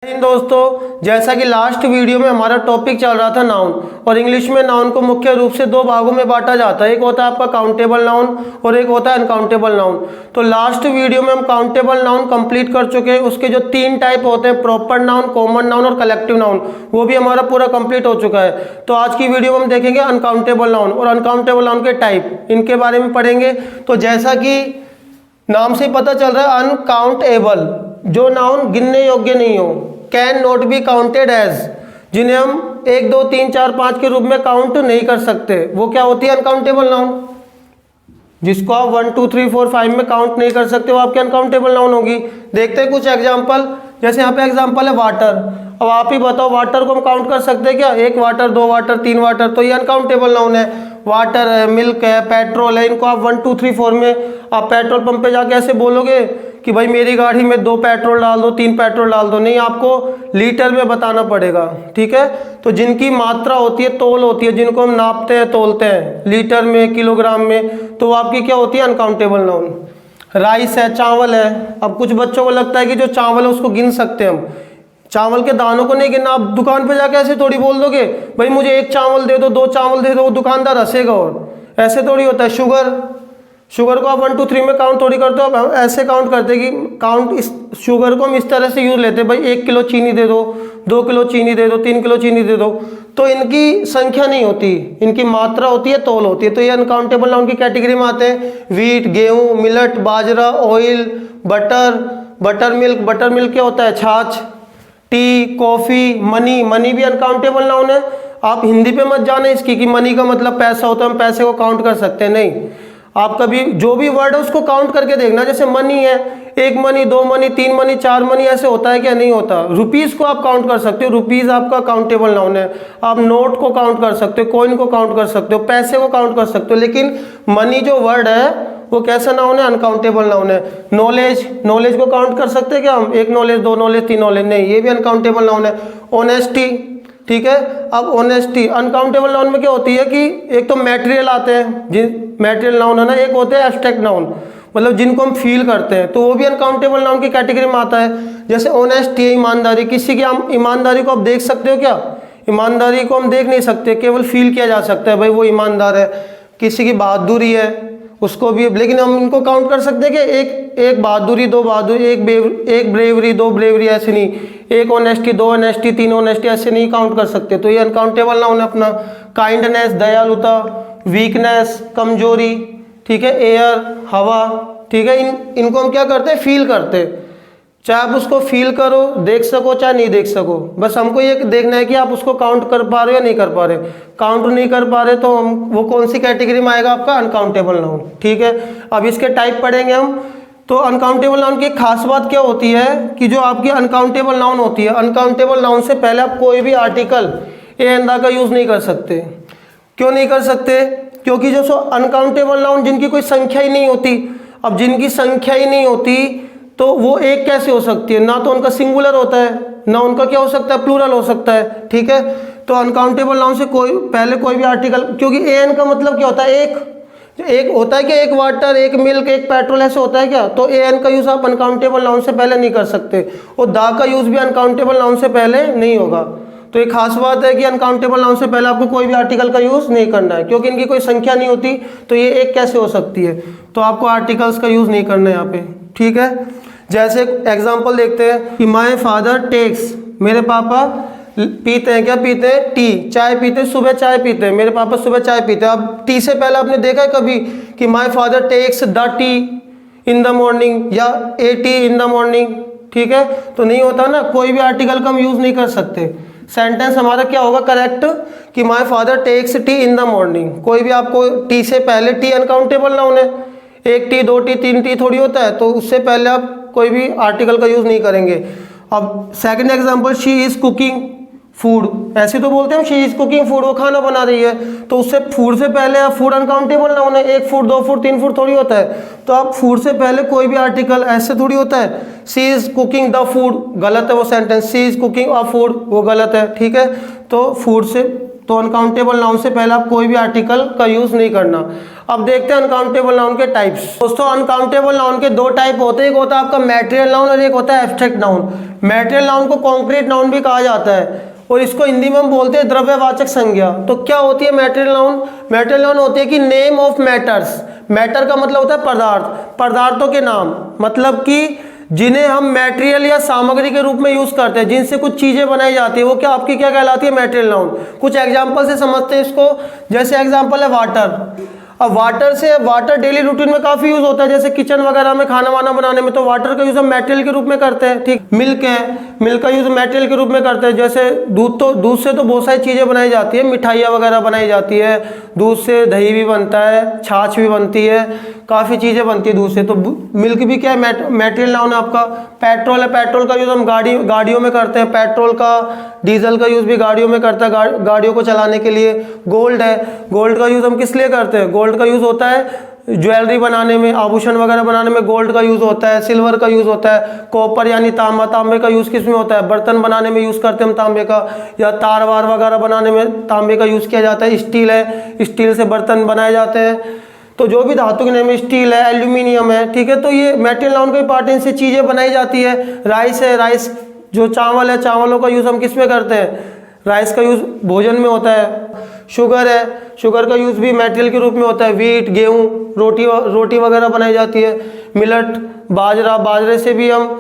इन दोस्तों, जैसा कि लास्ट वीडियो में हमारा टॉपिक चल रहा था नाउन, और इंग्लिश में नाउन को मुख्य रूप से दो भागों में बांटा जाता है। एक होता है आपका काउंटेबल नाउन और एक होता है अनकाउंटेबल नाउन। तो लास्ट वीडियो में हम काउंटेबल नाउन कंप्लीट कर चुके हैं। उसके जो तीन टाइप होते हैं, प्रॉपर नाउन, कॉमन नाउन और कलेक्टिव नाउन, वो भी हमारा पूरा कंप्लीट हो चुका है। तो आज की वीडियो में हम देखेंगे अनकाउंटेबल नाउन और अनकाउंटेबल नाउन के टाइप, इनके बारे में पढ़ेंगे। तो जैसा कि नाम से पता चल रहा है, अनकाउंटेबल, जो नाउन गिनने योग्य नहीं हो, can not be counted as, जिन्हें हम 1 2 3 4 5 के रूप में काउंट नहीं कर सकते, वो क्या होती है? Uncountable noun. जिसको आप 1 2 3 4 5 में काउंट नहीं कर सकते, वो आपकी अनकाउंटेबल नाउन होगी। देखते हैं कुछ एग्जांपल। जैसे यहाँ पे एग्जांपल है वाटर। अब आप ही बताओ, वाटर को हम काउंट कर सकते हैं क्या? 1 वाटर, 2 वाटर, 3 वाटर, तो ये अनकाउंटेबल नाउन है। वाटर है, मिल्क है, पेट्रोल है, इनको आप 1 2 3 4 में, आप पेट्रोल पंप पे जाके ऐसे बोलोगे कि भाई मेरी गाड़ी में 2 पेट्रोल डाल दो, 3 पेट्रोल डाल दो, नहीं, आपको लीटर में बताना पड़ेगा। ठीक है। तो जिनकी मात्रा होती है, तोल होती है, जिनको हम नापते हैं, तोलते हैं लीटर में, किलोग्राम में, तो वो आपकी क्या होती है? Uncountable noun. राइस है, चावल है। अब कुछ बच्चों को लगता है कि जो चावल है उसको गिन सकते हैं हम, चावल के दानों को नहीं गिनना। आप दुकान पे जाके ऐसे थोड़ी बोल दोगे भाई मुझे 1 चावल दे दो, 2 चावल दे दो, वो दुकानदार हंसेगा। और ऐसे थोड़ी होता है। शुगर को आप 1 2 3 में काउंट थोड़ी करते हो, आप ऐसे काउंट करते कि काउंट, इस शुगर को हम इस तरह से यूज लेते हैं, भाई 1 किलो चीनी दे दो, 2 किलो चीनी दे दो, 3 किलो चीनी दे दो। तो इनकी संख्या नहीं होती, इनकी मात्रा होती है, तोल होती है। तो ये अनकाउंटेबल नाउन की कैटेगरी में आते हैं। वीट, गेहूं, मिलेट, बाजरा, ऑयल, बटर मिल्क क्या होता है? छाछ। टी, कॉफी, मनी भी अनकाउंटेबल नाउन है। आप हिंदी पे मत जाने इसकी कि मनी का मतलब पैसा होता है, हम पैसे को काउंट कर सकते हैं, नहीं। आप कभी जो भी वर्ड है उसको काउंट करके देखना। जैसे मनी है, 1 मनी, 2 मनी, 3 मनी, 4 मनी, ऐसे होता है क्या? नहीं होता। रुपीस को आप काउंट कर सकते हो, रुपीस आपका काउंटेबल नाउन है। आप नोट को काउंट कर सकते हो, कॉइन को काउंट कर सकते हो, पैसे को काउंट कर सकते हो, लेकिन मनी जो वर्ड है वो कैसा नाउन है? अनकाउंटेबल नाउन है। नॉलेज को काउंट कर सकते हैं क्या हम? 1 नॉलेज, 2 नॉलेज, 3 नॉलेज, नहीं, ये भी अनकाउंटेबल नाउन है। ऑनेस्टी, ठीक है। अब ऑनेस्टी अनकाउंटेबल नाउन में क्या होती है कि एक तो मैटेरियल आते हैं, जिन मैटेरियल नाउन है ना, एक होते हैं एब्स्ट्रैक्ट नाउन, मतलब जिनको हम फील करते हैं, तो वो भी अनकाउंटेबल नाउन की कैटेगरी में आता है। जैसे ऑनेस्टी है, ईमानदारी। किसी की हम ईमानदारी को आप देख सकते हो क्या? ईमानदारी को हम देख नहीं सकते, केवल फील किया जा सकता है, भाई वो ईमानदार है। किसी की बहादुरी है, उसको भी, लेकिन हम इनको काउंट कर सकते हैं कि एक बहादुरी, 2 बहादुरी, एक ब्रेवरी, 2 ब्रेवरी, ऐसे नहीं। 1 ऑनेस्टी, 2 ऑनेस्टी, 3 ऑनेस्टी, ऐसे नहीं काउंट कर सकते। तो ये अनकाउंटेबल नाउन है अपना। काइंडनेस, दयालुता, वीकनेस, कमजोरी, ठीक है, एयर, हवा, ठीक है, इनको हम क्या करते हैं? फील करते हैं। चाहे आप उसको फील करो, देख सको, चाहे नहीं देख सको, बस हमको ये देखना है कि आप उसको काउंट कर पा रहे हो या नहीं कर पा रहे। काउंट नहीं कर पा रहे तो हम, वो कौन सी कैटेगरी में आएगा? आपका अनकाउंटेबल नाउन। ठीक है। अब इसके टाइप पढ़ेंगे हम। तो अनकाउंटेबल नाउन की एक खास बात क्या होती है कि जो आपकी अनकाउंटेबल नाउन होती है, अनकाउंटेबल नाउन से पहले आप कोई भी आर्टिकल ए एंदा का यूज नहीं कर सकते। क्यों नहीं कर सकते? क्योंकि जो अनकाउंटेबल नाउन जिनकी कोई संख्या ही नहीं होती, अब जिनकी संख्या ही नहीं होती तो वो एक कैसे हो सकती है? ना तो उनका सिंगुलर होता है, ना उनका क्या हो सकता है? प्लूरल हो सकता है। ठीक है। तो अनकाउंटेबल नाउन से पहले कोई भी आर्टिकल, क्योंकि एन का मतलब क्या होता है? एक होता है कि 1 वाटर, 1 मिल्क, 1 पेट्रोल, ऐसे होता है क्या? तो एन का यूज आप अनकाउंटेबल नाउन से पहले नहीं कर सकते, और दा का यूज भी अनकाउंटेबल नाउन से पहले नहीं होगा। तो एक खास बात है कि अनकाउंटेबल नाउन से पहले आपको कोई भी आर्टिकल का यूज नहीं करना है, क्योंकि इनकी कोई संख्या नहीं होती, तो ये एक कैसे हो सकती है? तो आपको आर्टिकल्स का यूज नहीं करना है यहाँ पे। ठीक है। जैसे एग्जाम्पल देखते हैं कि माई फादर टेक्स, मेरे पापा पीते हैं, क्या पीते हैं? टी, चाय पीते हैं, सुबह चाय पीते हैं, मेरे पापा सुबह चाय पीते हैं। अब टी से पहले आपने देखा है कभी कि my father takes the tea in the morning या a tea in the morning? ठीक है। तो नहीं होता ना, कोई भी आर्टिकल का हम यूज नहीं कर सकते। सेंटेंस हमारा क्या होगा करेक्ट कि my father takes tea in the morning. कोई भी आपको टी से पहले, टी अनकाउंटेबल नाउन है, 1 टी, 2 टी, 3 टी थोड़ी होता है, तो उससे पहले आप कोई भी आर्टिकल का यूज नहीं करेंगे। अब second example, she is cooking food, ऐसे तो बोलते हैं शी इज कुकिंग फूड, वो खाना बना रही है, तो उससे फूड से पहले आप, फूड अनकाउंटेबल नाउन है, 1 फूड, 2 फूड, 3 फूड थोड़ी होता है, तो आप फूड से पहले कोई भी आर्टिकल, ऐसे थोड़ी होता है। She is cooking the food, गलत है वो sentence. She is cooking a food, वो गलत है। ठीक है। तो फूड से, तो अनकाउंटेबल नाउन से पहले आप कोई भी आर्टिकल का यूज नहीं करना। अब देखते हैं अनकाउंटेबल नाउन के टाइप्स। दोस्तों अनकाउंटेबल नाउन के दो टाइप होते हैं, एक होता है आपका मैटेरियल नाउन और एक होता है एब्स्ट्रैक्ट नाउन। मैटेरियल नाउन को कॉन्क्रीट नाउन भी कहा जाता है और इसको हिंदी में हम बोलते हैं द्रव्यवाचक संज्ञा। तो क्या होती है मैटेरियल नाउन? मैटेरियल नाउन होती है कि नेम ऑफ मैटर्स। मैटर का मतलब होता है पदार्थ, पदार्थों के नाम, मतलब कि जिन्हें हम मटेरियल या सामग्री के रूप में यूज करते हैं, जिनसे कुछ चीजें बनाई जाती है, वो क्या आपकी क्या कहलाती है? Material noun. कुछ एग्जांपल से समझते हैं इसको। जैसे एग्जांपल है वाटर। अब वाटर डेली रूटीन में काफी यूज होता है, जैसे किचन वगैरह में खाना वाना बनाने में, तो वाटर का यूज हम मटेरियल के रूप में करते हैं। ठीक, मिल्क है, मिल्क का यूज मटेरियल के रूप में करते हैं। जैसे दूध से तो बहुत सारी चीजें बनाई जाती है, मिठाइयाँ वगैरह बनाई जाती है, दूध से दही भी बनता है, छाछ भी बनती है, काफी चीजें बनती है दूध से। तो मिल्क भी क्या है? मटेरियल नाउन है आपका। पेट्रोल है, पेट्रोल का यूज हम गाड़ियों में करते हैं, पेट्रोल का डीजल का यूज भी गाड़ियों में करता है, गाड़ियों को चलाने के लिए। गोल्ड है, गोल्ड का यूज हम किस लिए करते हैं? गोल्ड का यूज होता है ज्वेलरी बनाने में, आभूषण वगैरह बनाने में गोल्ड का यूज होता है। सिल्वर का यूज होता है। कॉपर यानी तांबा, तांबे का यूज किस में होता है? बर्तन बनाने में यूज करते हैं हम तांबे का, या तार वार वगैरह बनाने में तांबे का यूज किया जाता है। स्टील है, स्टील से बर्तन बनाए जाते हैं। तो जो भी धातु के नाम, स्टील है, एल्यूमिनियम है, ठीक है। तो ये मेटेरियल नाउन का पार्ट, इनसे चीजें बनाई जाती है। राइस है, राइस जो चावल है, चावलों का यूज हम किस में करते हैं? राइस का यूज भोजन में होता है। शुगर है, शुगर का यूज भी मटेरियल के रूप में होता है। व्हीट, गेहूं, रोटी वगैरह बनाई जाती है। मिलट, बाजरा, बाजरे से भी हम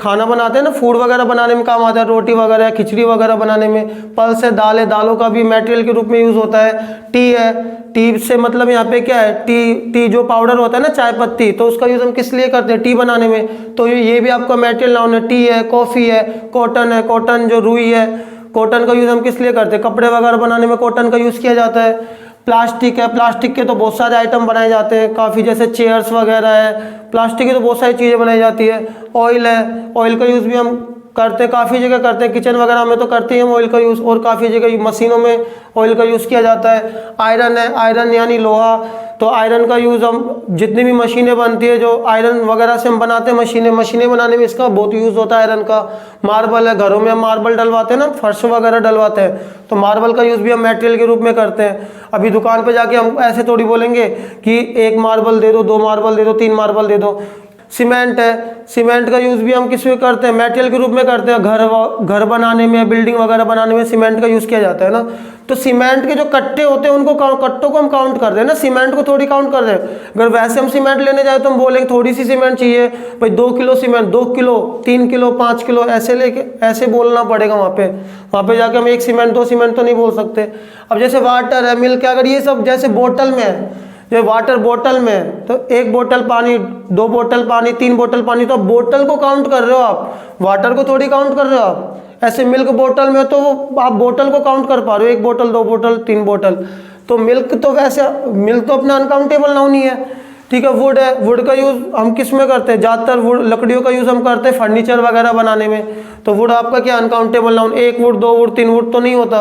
खाना बनाते हैं ना, फूड वगैरह बनाने में काम आता है, रोटी वगैरह, खिचड़ी वगैरह बनाने में। पल्स है, दाल है, दालों का भी मटेरियल के रूप में यूज होता है। टी है, टी से मतलब यहाँ पे क्या है? टी जो पाउडर होता है ना, चाय पत्ती, तो उसका यूज हम किस लिए करते हैं? टी बनाने में। तो ये भी आपका मटेरियल नाउन है। टी है, कॉफी है, कॉटन है, कॉटन जो रुई है, कॉटन का यूज हम किस लिए करते हैं? कपड़े वगैरह बनाने में कॉटन का यूज किया जाता है। प्लास्टिक है, प्लास्टिक के तो बहुत सारे आइटम बनाए जाते हैं काफ़ी, जैसे चेयर्स वगैरह है, प्लास्टिक की तो बहुत सारी चीज़ें बनाई जाती है। ऑयल है, ऑयल का यूज़ भी हम करते हैं, काफ़ी जगह करते हैं, किचन वगैरह में तो करते हैं हम ऑयल का यूज़, और काफ़ी जगह मशीनों में ऑयल का यूज़ किया जाता है। आयरन है, आयरन यानी लोहा, तो आयरन का यूज़ हम जितनी भी मशीनें बनती है, जो आयरन वगैरह से हम बनाते हैं, मशीनें बनाने में इसका बहुत यूज़ होता है आयरन का। मार्बल है, घरों में हम मार्बल डलवाते हैं ना, फर्श वगैरह डलवाते हैं, तो मार्बल का यूज़ भी हम मटेरियल के रूप में करते हैं। अभी दुकान पे जाके हम ऐसे थोड़ी बोलेंगे कि एक मार्बल दे दो, 2 मार्बल दे दो, 3 मार्बल दे दो। सीमेंट है, सीमेंट का यूज़ भी हम किस में करते हैं? मटेरियल के रूप में करते हैं। घर बनाने में, बिल्डिंग वगैरह बनाने में सीमेंट का यूज़ किया जाता है ना। तो सीमेंट के जो कट्टे होते हैं, उनको कट्टों को हम काउंट कर रहे हैं ना, सीमेंट को थोड़ी काउंट कर रहे हैं। अगर वैसे हम सीमेंट लेने जाए तो हम बोलेंगे थोड़ी सी सीमेंट चाहिए भाई, 2 kilo cement, 2 kilo, 3 kilo, 5 kilo, ऐसे लेके ऐसे बोलना पड़ेगा वहाँ पे जाके हम 1 सीमेंट 2 सीमेंट तो नहीं बोल सकते। अब जैसे वाटर है, मिल्क है, अगर ये सब जैसे बोतल में है, जो वाटर बोतल में, तो 1 बोतल पानी, 2 बोतल पानी, 3 बोतल पानी, तो बोतल को काउंट कर रहे हो आप, वाटर को थोड़ी काउंट कर रहे हो आप। ऐसे मिल्क बोतल में तो वो आप बोतल को काउंट कर पा रहे हो, 1 बोतल, 2 बोतल, 3 बोतल। तो मिल्क तो वैसे, मिल्क तो अपना अनकाउंटेबल नाउन ही है, ठीक है। वुड है, वुड का यूज़ हम किस में करते हैं? ज़्यादातर वुड, लकड़ियों का यूज़ हम करते हैं फर्नीचर वगैरह बनाने में, तो वुड आपका क्या uncountable noun? 1 would, 2 would, 3 would तो नहीं होता।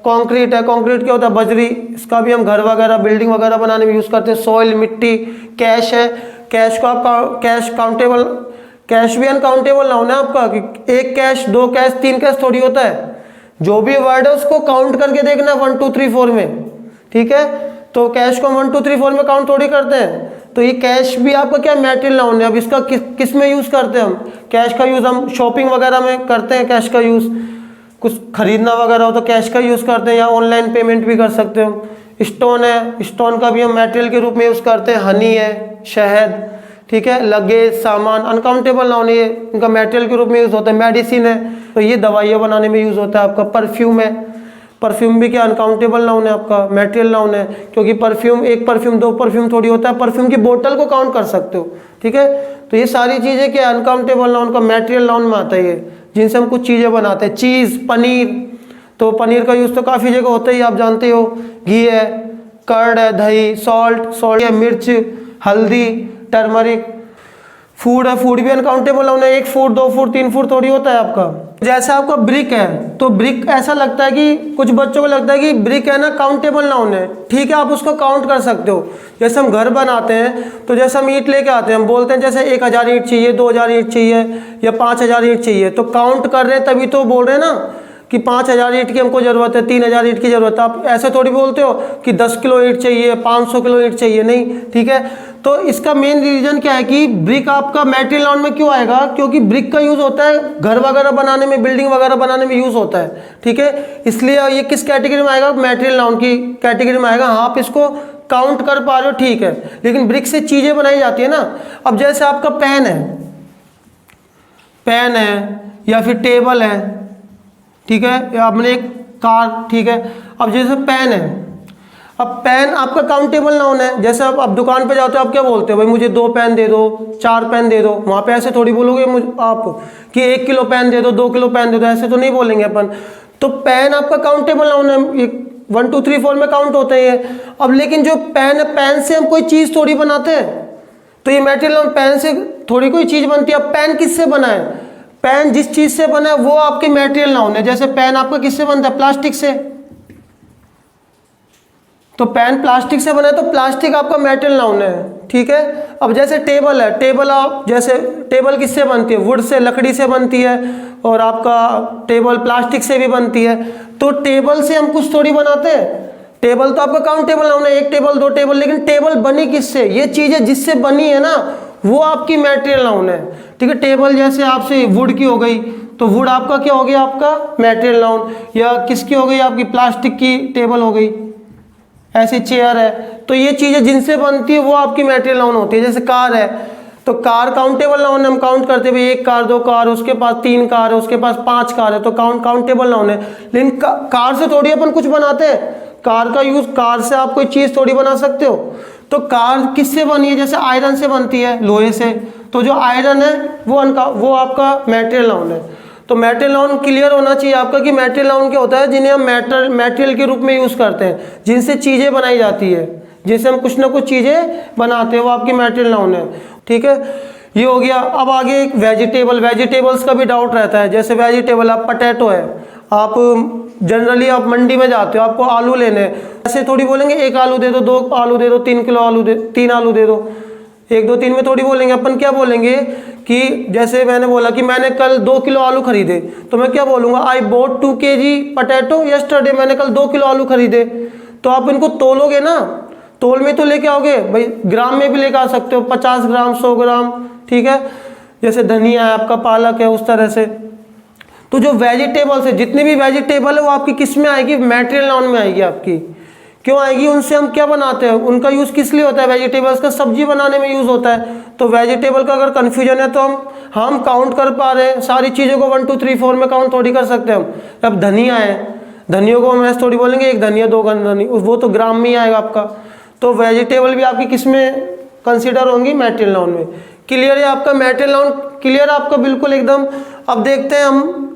कंक्रीट है, कंक्रीट क्या होता है? बजरी, इसका भी हम घर वगैरह, बिल्डिंग वगैरह बनाने में यूज़ करते हैं। सॉइल, मिट्टी। कैश है, कैश को आप काउंटेबल, कैश भी अनकाउंटेबल नाउन है आपका, कि 1 कैश, 2 कैश, 3 कैश थोड़ी होता है। जो भी वर्ड है उसको काउंट करके देखना 1 2 3 4 में, ठीक है। तो कैश को 1 2 3 4 में काउंट थोड़ी करते हैं। तो ये कैश भी आपका क्या मटेरियल नाउन है। अब इसका किस में यूज़ करते हैं हम? कैश का यूज़ हम शॉपिंग वगैरह में करते हैं, कैश का यूज़ कुछ खरीदना वगैरह हो तो कैश का यूज़ करते हैं, या ऑनलाइन पेमेंट भी कर सकते हो। स्टोन है, स्टोन का भी हम मटेरियल के रूप में यूज़ करते हैं। हनी है, शहद, ठीक है। लगेज, सामान, अनकाउंटेबल नाउन है, इनका मटेरियल के रूप में यूज़ होता है। मेडिसिन है, तो ये दवाइयाँ बनाने में यूज़ होता है आपका। परफ्यूम है, परफ्यूम भी क्या अनकाउंटेबल नाउन है आपका, मटेरियल नाउन है, क्योंकि परफ्यूम 1 परफ्यूम 2 परफ्यूम थोड़ी होता है, परफ्यूम की बोतल को काउंट कर सकते हो, ठीक है। तो ये सारी चीज़ें क्या अनकाउंटेबल नाउन का मटेरियल नाउन में आता है, ये जिनसे हम कुछ चीज़ें बनाते हैं। चीज़, पनीर, तो पनीर का यूज़ तो काफ़ी जगह होता ही, आप जानते हो। घी है, कर्ड है, दही, सॉल्ट है, मिर्च, हल्दी, टर्मरिक। फूड है, फूड भी अनकाउंटेबल नाउन है। 1 फूड, 2 फूड, 3 फूड थोड़ी होता है आपका। जैसे आपका ब्रिक है, तो ब्रिक ऐसा लगता है कि कुछ बच्चों को लगता है कि ब्रिक है ना काउंटेबल नाउन है, ठीक है, आप उसको काउंट कर सकते हो। जैसे हम घर बनाते हैं, तो जैसे हम ईंट लेके आते हैं, हम बोलते हैं जैसे 1000 ईंट चाहिए, 2000 ईंट चाहिए, या 5000 ईंट चाहिए, तो काउंट कर रहे हैं तभी तो बोल रहे हैं ना कि 5000 ईंट की हमको ज़रूरत है, 3000 ईंट की ज़रूरत है। आप ऐसे थोड़ी बोलते हो कि 10 किलो ईंट चाहिए, 500 किलो ईंट चाहिए, नहीं, ठीक है। तो इसका मेन रीज़न क्या है कि ब्रिक आपका मैटेरियल नाउन में क्यों आएगा, क्योंकि ब्रिक का यूज़ होता है घर वगैरह बनाने में, बिल्डिंग वगैरह बनाने में यूज़ होता है, ठीक है। इसलिए ये किस कैटेगरी में आएगा, मैटेरियल नाउन की कैटेगरी में आएगा। हाँ, आप इसको काउंट कर पा रहे हो, ठीक है, लेकिन ब्रिक से चीज़ें बनाई जाती है ना। अब जैसे आपका पेन है या फिर टेबल है, ठीक है, या आपने एक कार, ठीक है। अब जैसे पेन है, अब पेन आपका काउंटेबल नाउन है। जैसे आप दुकान पे जाते हो, आप क्या बोलते हो, भाई मुझे 2 पेन दे दो, 4 पेन दे दो। वहाँ पे ऐसे थोड़ी बोलोगे आप कि 1 किलो पेन दे दो, 2 किलो पेन दे दो, ऐसे तो नहीं बोलेंगे अपन। तो पेन आपका काउंटेबल नाउन है, 1 2 3 4 में काउंट होते हैं ये। अब लेकिन जो पेन है, पेन से हम कोई चीज़ थोड़ी बनाते हैं, तो ये मैटेरियल नाउन, पेन से थोड़ी कोई चीज़ बनती है। अब पेन किससे बना है, पेन जिस चीज़ से बना है वो आपके मैटेरियल नाउन है। जैसे पेन आपका किससे बनता है, प्लास्टिक से, तो पेन प्लास्टिक से बना है, तो प्लास्टिक आपका मैटेरियल नाउन है, ठीक है। अब जैसे टेबल है, टेबल आप जैसे टेबल किससे बनती है, वुड से, लकड़ी से बनती है, और आपका टेबल प्लास्टिक से भी बनती है। तो टेबल से हम कुछ थोड़ी बनाते हैं, टेबल तो आपका काउंटेबल नाउन है, 1 टेबल 2 टेबल, लेकिन टेबल बनी किससे, ये चीज़ें जिससे बनी है ना, वो आपकी मैटेरियल नाउन है, ठीक है। टेबल जैसे आपसे वुड की हो गई, तो वुड आपका क्या हो गया, आपका मैटेरियल नाउन। या किसकी हो गई, आपकी प्लास्टिक की टेबल हो गई, ऐसी चेयर है। तो ये चीज़ें जिनसे बनती है वो आपकी मैटेरियल नाउन होती है। जैसे कार है, तो कार काउंटेबल नाउन है, हम काउंट करते हैं, 1 कार 2 कार, उसके पास 3 कार है, उसके पास 5 कार है, तो काउंटेबल नाउन है। लेकिन कार से थोड़ी अपन कुछ बनाते हैं, कार का यूज़, कार से आप कोई चीज़ थोड़ी बना सकते हो। तो कार किससे बनी है, जैसे आयरन से बनती है, लोहे से, तो जो आयरन है वो आपका मैटेरियल नाउन है। तो मैटेरियल नाउन क्लियर होना चाहिए आपका कि मैटेरियल नाउन क्या होता है, जिन्हें हम मैटेरियल के रूप में यूज़ करते हैं, जिनसे चीज़ें बनाई जाती है, जिससे हम कुछ ना कुछ चीज़ें बनाते हैं, वो आपकी मैटेरियल नाउन है, ठीक है। ये हो गया। अब आगे एक वेजिटेबल्स का भी डाउट रहता है। जैसे वेजिटेबल, आप पोटैटो है, आप जनरली आप मंडी में जाते हो, आपको आलू लेने हैं, ऐसे थोड़ी बोलेंगे 1 आलू दे दो, 2 आलू दे दो, 3 किलो आलू दे, 3 आलू दे दो, 1 2 3 में थोड़ी बोलेंगे। अपन क्या बोलेंगे कि जैसे मैंने बोला कि मैंने कल 2 किलो आलू खरीदे, तो मैं क्या बोलूँगा, आई बोट 2 kg पोटैटो यस्टरडे, मैंने कल 2 किलो आलू खरीदे। तो आप इनको तोलोगे ना, तोल में तो लेके आओगे भाई, ग्राम में भी लेके आ सकते हो, 50 ग्राम 100 ग्राम, ठीक है। जैसे धनिया है आपका, पालक है, उस तरह से। तो जो वेजिटेबल्स है, जितनी भी वेजिटेबल है, वो आपकी किस में आएगी, मैटेरियल नाउन में आएगी आपकी। क्यों आएगी, उनसे हम क्या बनाते हैं, उनका यूज़ किस लिए होता है, वेजिटेबल्स का सब्जी बनाने में यूज़ होता है। तो वेजिटेबल का अगर कन्फ्यूजन है, तो हम काउंट कर पा रहे हैं सारी चीज़ों को, 1 2 3 4 में काउंट थोड़ी कर सकते हैं हम। अब धनिया है, धनियों को हम ऐसे थोड़ी बोलेंगे 1 धनिया 2 धनिया, वो तो ग्राम में ही आएगा आपका। तो वेजिटेबल भी आपकी किस में कंसिडर होंगी, मैटेरियल नाउन में। क्लियर है आपका मैटेरियल नाउन, क्लियर आपका बिल्कुल एकदम। अब देखते हैं हम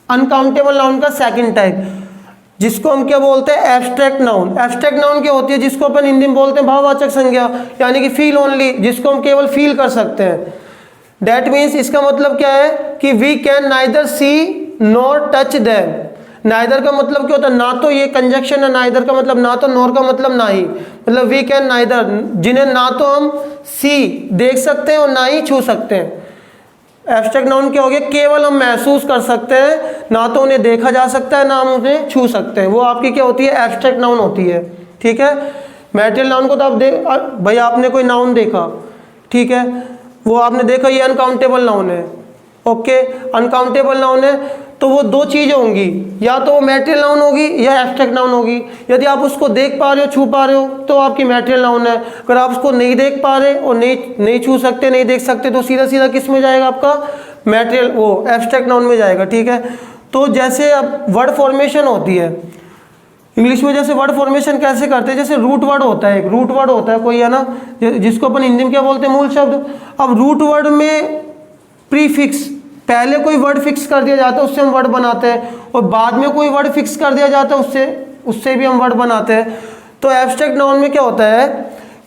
अनकाउंटेबल नाउन का सेकंड टाइप, जिसको हम क्या बोलते हैं, एब्स्ट्रैक्ट नाउन। एब्स्ट्रैक्ट नाउन क्या होती है, जिसको अपन हिंदी में बोलते हैं भाववाचक संज्ञा, यानी कि फील ओनली, जिसको हम केवल फील कर सकते हैं। दैट मीन्स, इसका मतलब क्या है कि we can neither see nor touch them. Neither का मतलब क्या होता है, ना तो ये कंजक्शन है, नाइदर का मतलब ना तो, नॉर का मतलब ना ही, मतलब वी कैन नाइदर, जिन्हें ना तो हम सी देख सकते हैं और ना ही छू सकते हैं। एब्स्ट्रैक्ट नाउन क्या हो गया, केवल हम महसूस कर सकते हैं, ना तो उन्हें देखा जा सकता है, ना हम उन्हें छू सकते हैं, वो आपकी क्या होती है, एब्स्ट्रैक्ट नाउन होती है, ठीक है। मैटेरियल नाउन को तो आप भाई आपने कोई नाउन देखा, ठीक है, वो आपने देखा ये अनकाउंटेबल नाउन है, ओके, अनकाउंटेबल नाउन है, तो वो 2 चीज़ें होंगी, या तो वो मैटेरियल नाउन होगी या एब्स्ट्रैक्ट नाउन होगी। यदि आप उसको देख पा रहे हो, छू पा रहे हो, तो आपकी मैटेरियल नाउन है। अगर आप उसको नहीं देख पा रहे और नहीं छू सकते, नहीं देख सकते, तो सीधा सीधा किस में जाएगा आपका, मैटेरियल, वो एब्स्ट्रैक्ट नाउन में जाएगा, ठीक है। तो जैसे अब वर्ड फॉर्मेशन होती है इंग्लिश में, जैसे वर्ड फॉर्मेशन कैसे करते हैं, जैसे रूट वर्ड होता है, एक रूट वर्ड होता है कोई, है ना, जिसको अपन हिंदी में क्या बोलते हैं, मूल शब्द। अब रूट वर्ड में प्रीफिक्स, पहले कोई वर्ड फिक्स कर दिया जाता है, उससे हम वर्ड बनाते हैं, और बाद में कोई वर्ड फिक्स कर दिया जाता है, उससे भी हम वर्ड बनाते हैं। तो एब्स्ट्रैक्ट नाउन में क्या होता है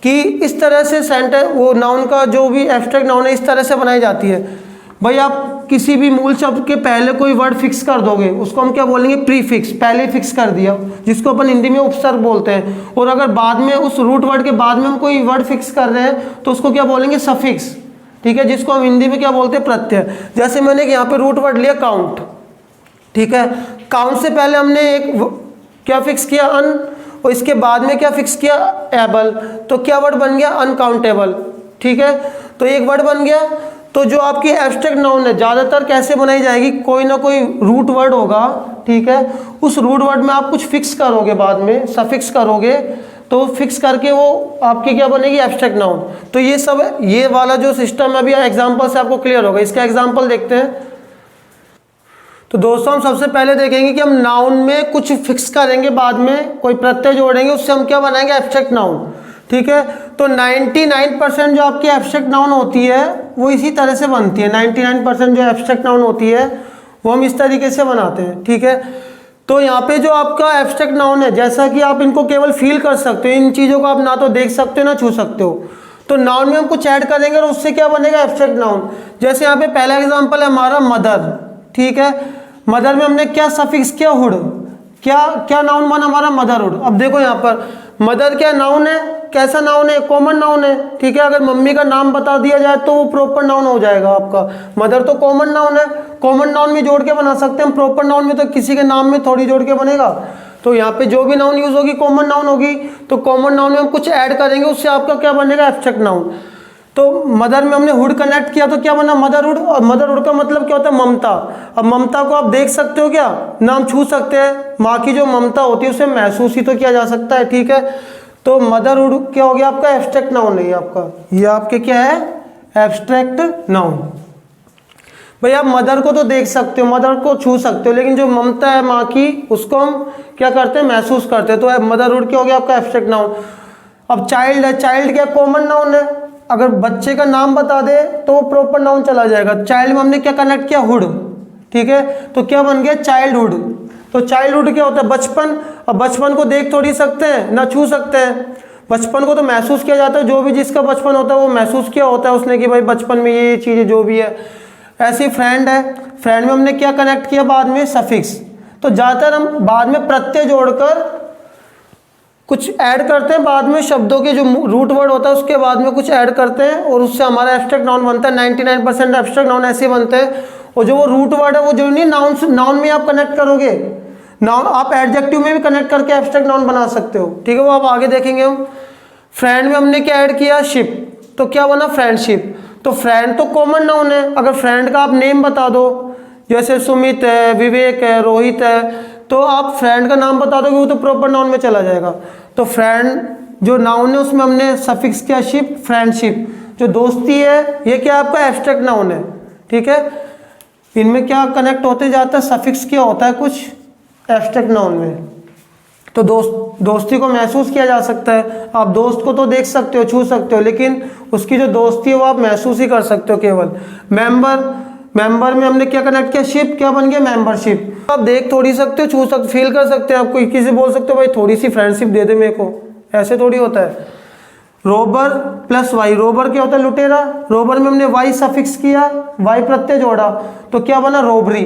कि इस तरह से सेंटेंस, वो नाउन का जो भी एब्स्ट्रैक्ट नाउन है, इस तरह से बनाई जाती है। भाई आप किसी भी मूल शब्द के पहले कोई वर्ड फिक्स कर दोगे, उसको हम क्या बोलेंगे, प्रीफिक्स, पहले फिक्स कर दिया, जिसको अपन हिंदी में उपसर्ग बोलते हैं। और अगर बाद में उस रूट वर्ड के बाद में हम कोई वर्ड फिक्स कर रहे हैं, तो उसको क्या बोलेंगे, सफिक्स, ठीक है, जिसको हम हिंदी में क्या बोलते हैं, प्रत्यय। जैसे मैंने यहाँ पे रूट वर्ड लिया काउंट, ठीक है, काउंट से पहले हमने एक क्या फिक्स किया, अन, और इसके बाद में क्या फिक्स किया, एबल। तो क्या वर्ड बन गया, अनकाउंटेबल। ठीक है, तो एक वर्ड बन गया। तो जो आपकी एब्स्ट्रैक्ट नाउन है ज़्यादातर कैसे बनाई जाएगी, कोई ना कोई रूट वर्ड होगा। ठीक है, उस रूट वर्ड में आप कुछ फिक्स करोगे, बाद में सफिक्स करोगे, तो फिक्स करके वो आपकी क्या बनेगी, एब्स्ट्रैक्ट नाउन। तो ये सब, ये वाला जो सिस्टम है अभी एग्जाम्पल से आपको क्लियर होगा। इसका एग्जाम्पल देखते हैं। तो दोस्तों हम सबसे पहले देखेंगे कि हम नाउन में कुछ फिक्स करेंगे, बाद में कोई प्रत्यय जोड़ेंगे, उससे हम क्या बनाएंगे, एब्स्ट्रैक्ट नाउन। ठीक है, तो 99% जो आपकी एब्स्ट्रैक्ट नाउन होती है वो इसी तरह से बनती है। 99% जो एब्स्ट्रैक्ट नाउन होती है वो हम इस तरीके से बनाते हैं। ठीक है, तो यहाँ पे जो आपका एब्स्ट्रैक्ट नाउन है, जैसा कि आप इनको केवल फील कर सकते हो, इन चीज़ों को आप ना तो देख सकते हो ना छू सकते हो। तो नाउन में हम कुछ ऐड करेंगे और उससे क्या बनेगा, एब्स्ट्रैक्ट नाउन। जैसे यहाँ पे पहला एग्जाम्पल है हमारा मदर। ठीक है, मदर में हमने क्या सफिक्स किया, हुड। क्या नाउन बना हमारा, मदरहुड। अब देखो यहाँ पर मदर क्या नाउन है, कैसा नाउन है, कॉमन नाउन है। ठीक है, अगर मम्मी का नाम बता दिया जाए तो वो प्रॉपर नाउन हो जाएगा आपका। मदर तो कॉमन नाउन है, कॉमन नाउन में जोड़ के बना सकते हैं हम, प्रॉपर नाउन में तो किसी के नाम में थोड़ी जोड़ के बनेगा। तो यहाँ पे जो भी नाउन यूज होगी कॉमन नाउन होगी। तो कॉमन नाउन में हम कुछ ऐड करेंगे, उससे आपका क्या बनेगा, एब्स्ट्रैक्ट नाउन। तो मदर में हमने हुड कनेक्ट किया तो क्या बना, मदरहुड। और मदरहुड का मतलब क्या होता है, ममता। अब ममता को आप देख सकते हो क्या, नाम छू सकते हैं। माँ की जो ममता होती है उसे महसूस ही तो किया जा सकता है। ठीक है, तो मदरहुड क्या हो गया आपका, एब्स्ट्रैक्ट नाउन है आपका। ये आपके क्या है, एब्स्ट्रैक्ट नाउन। भाई आप मदर को तो देख सकते हो, मदर को छू सकते हो, लेकिन जो ममता है माँ की उसको हम क्या करते हैं, महसूस करते हैं। तो मदरहुड क्या हो गया आपका, एब्स्ट्रैक्ट नाउन। अब चाइल्ड है, चाइल्ड क्या कॉमन नाउन है, अगर बच्चे का नाम बता दे तो वो प्रॉपर नाउन चला जाएगा। चाइल्ड में हमने क्या कनेक्ट किया, हुड। ठीक है, तो क्या बन गया, चाइल्डहुड। तो चाइल्डहुड क्या होता है, बचपन। अब बचपन को देख थोड़ी सकते हैं ना छू सकते हैं, बचपन को तो महसूस किया जाता है। जो भी जिसका बचपन होता है वो महसूस किया होता है उसने कि भाई बचपन में ये चीज़ें जो भी है। ऐसे ही फ्रेंड है, फ्रेंड में हमने क्या कनेक्ट किया, बाद में सफिक्स। तो ज़्यादातर हम बाद में प्रत्यय जोड़कर कुछ ऐड करते हैं, बाद में शब्दों के जो रूट वर्ड होता है उसके बाद में कुछ ऐड करते हैं और उससे हमारा एब्स्ट्रैक्ट नाउन बनता है। 99% एब्स्ट्रैक्ट नाउन ऐसे बनते हैं। और जो वो रूट वर्ड है वो जो नहीं नाउन में आप कनेक्ट करोगे, नाउन आप एडजेक्टिव में भी कनेक्ट करके एब्स्ट्रैक्ट नाउन बना सकते हो। ठीक है, वो आप आगे देखेंगे हम। फ्रेंड में हमने क्या ऐड किया, शिप। तो क्या बना, फ्रेंडशिप। तो फ्रेंड तो कॉमन नाउन है, अगर फ्रेंड का आप नेम बता दो, जैसे सुमित है, विवेक है, रोहित है, तो आप फ्रेंड का नाम बता दोगे वो तो प्रॉपर नाउन में चला जाएगा। तो फ्रेंड जो नाउन है उसमें हमने सफिक्स किया शिप, फ्रेंडशिप। जो दोस्ती है ये क्या आपका एब्स्ट्रैक्ट नाउन है। ठीक है, इनमें क्या कनेक्ट होते जाता है, सफिक्स क्या होता है कुछ एब्स्ट्रैक्ट नाउन में। तो दोस्ती को महसूस किया जा सकता है। आप दोस्त को तो देख सकते हो, छू सकते हो, लेकिन उसकी जो दोस्ती है वो आप महसूस ही कर सकते हो केवल। मेंबर में हमने क्या कनेक्ट किया, शिप। क्या बन गया, मेंबरशिप। आप देख थोड़ी सकते हो, छू सकते, फील कर सकते हैं। आप कोई किसी बोल सकते हो भाई थोड़ी सी फ्रेंडशिप दे दे मेरे को, ऐसे थोड़ी होता है। रोबर प्लस वाई, रोबर क्या होता है, लुटेरा। रोबर में हमने वाई सफिक्स किया, वाई प्रत्यय जोड़ा, तो क्या बना, रोबरी।